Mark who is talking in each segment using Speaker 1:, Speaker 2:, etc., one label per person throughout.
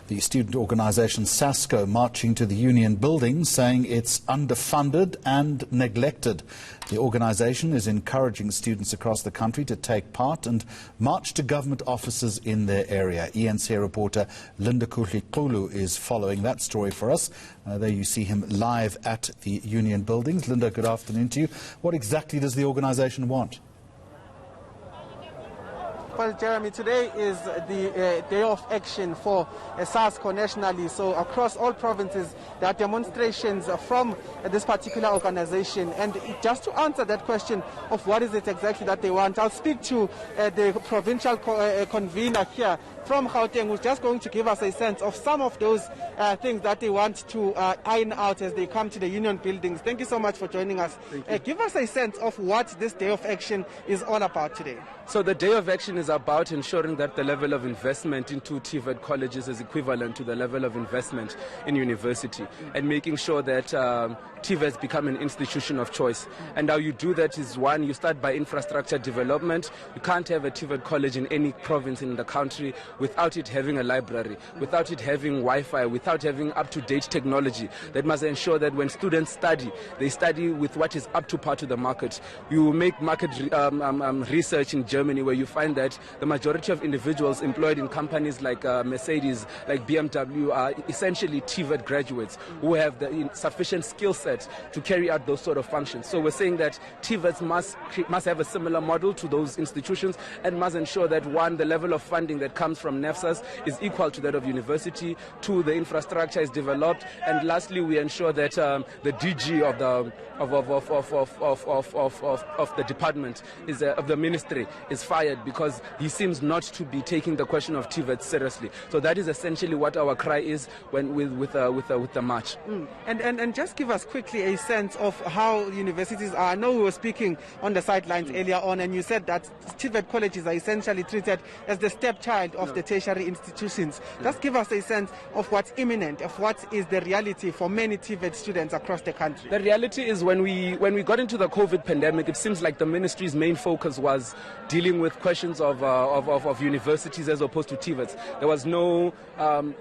Speaker 1: The student organisation Sasco marching to the union building saying it's underfunded and neglected. The organisation is encouraging students across the country to take part and march to government offices in their area. eNCA reporter Lindokuhle Xulu is following that story for us. There you see him live at the union buildings. Linda, good afternoon to you. What exactly does the organisation want?
Speaker 2: Well, Jeremy, today is the day of action for Sasco nationally. So across all provinces, there are demonstrations from this particular organization. And just to answer that question of what is it exactly that they want, I'll speak to the provincial convener here from Gauteng, who's just going to give us a sense of some of those things that they want to iron out as they come to the union buildings. Thank you so much for joining us. Give us a sense of what this day of action is all about today.
Speaker 3: So the day of action is about ensuring that the level of investment into TVET colleges is equivalent to the level of investment in university, and making sure that TVETs become an institution of choice. And how you do that is, one, you start by infrastructure development. You can't have a TVET college in any province in the country without it having a library, without it having Wi-Fi, without having up-to-date technology. That must ensure that when students study, they study with what is up to par to the market. You make market research in Germany, where you find that the majority of individuals employed in companies like Mercedes, like BMW, are essentially TVET graduates who have the sufficient skill set to carry out those sort of functions. So we're saying that TVETs must have a similar model to those institutions, and must ensure that, one, the level of funding that comes from NEFSAs is equal to that of university. Two, the infrastructure is developed, and lastly, we ensure that the DG of the department of the ministry is fired, because he seems not to be taking the question of TVET seriously. So that is essentially what our cry is with the march.
Speaker 2: And just give us quickly a sense of how universities are. I know we were speaking on the sidelines earlier on, and you said that TVET colleges are essentially treated as the stepchild of the tertiary institutions. Just give us a sense of what's imminent, of what is the reality for many TVET students across the country.
Speaker 3: The reality is, when we got into the COVID pandemic, it seems like the ministry's main focus was dealing with questions of universities as opposed to TVETs. There was no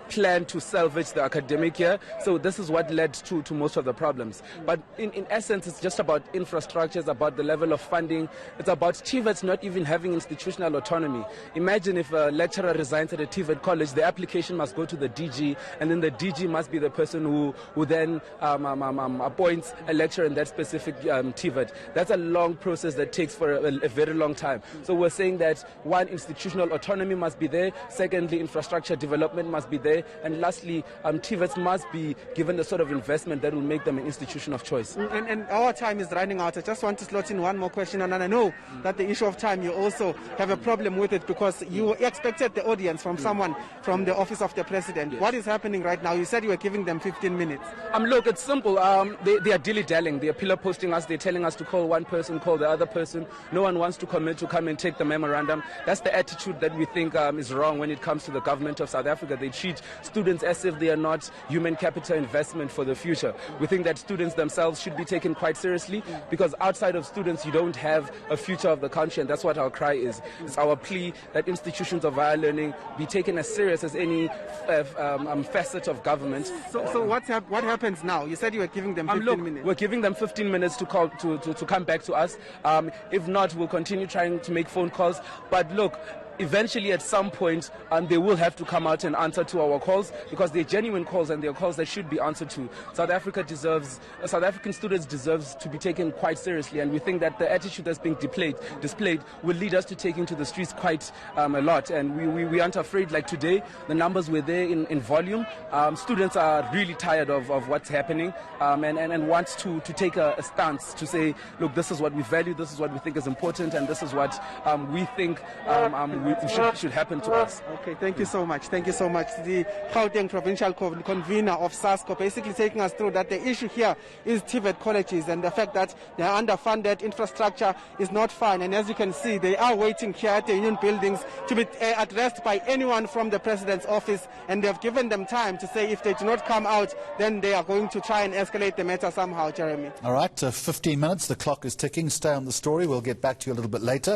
Speaker 3: plan to salvage the academic year, so this is what led to most of the problems. But in essence, it's just about infrastructure, it's about the level of funding, it's about TVETs not even having institutional autonomy. Imagine if a lecturer resigns at a TVET college, the application must go to the DG, and then the DG must be the person who then appoints a lecturer in that specific TVET. That's a long process that takes for a very long time. So we're saying that, one, institutional autonomy must be there. Secondly, infrastructure development must be there. And lastly, TVETs must be given the sort of investment that will make them an institution of choice.
Speaker 2: And our time is running out. I just want to slot in one more question. And I know that the issue of time, you also have a problem with it, because you expected the audience from someone from the office of the president. Yes. What is happening right now? You said you were giving them 15 minutes.
Speaker 3: Look, it's simple. They are dilly-dallying. They are pillar posting us. They're telling us to call one person, call the other person. No one wants to commit to come and take the memorandum. That's the attitude that we think is wrong when it comes to the government of South Africa. They treat students as if they are not human capital investment for the future. We think that students themselves should be taken quite seriously, because outside of students, you don't have a future of the country, and that's what our cry is. It's our plea that institutions of higher learning be taken as serious as any facet of government.
Speaker 2: So what happens now? You said you were giving them 15 minutes.
Speaker 3: We're giving them 15 minutes to call to come back to us. If not, we'll continue trying to make phone calls. But look, eventually at some point they will have to come out and answer to our calls, because they're genuine calls and they're calls that should be answered to. South African students deserve to be taken quite seriously, and we think that the attitude that's being displayed will lead us to taking to the streets quite a lot. And we aren't afraid. Like today, the numbers were there in volume. Students are really tired of what's happening, and want to take a stance to say, look, this is what we value, this is what we think is important, and this is what we think should happen to us.
Speaker 2: Okay, thank you so much. Thank you so much. The Gauteng provincial convener of Sasco basically taking us through that the issue here is TVET colleges and the fact that they are underfunded, infrastructure is not fine, and as you can see, they are waiting here at the union buildings to be addressed by anyone from the president's office, and they've given them time to say if they do not come out, then they are going to try and escalate the matter somehow, Jeremy.
Speaker 1: All right, 15 minutes, the clock is ticking. Stay on the story. We'll get back to you a little bit later.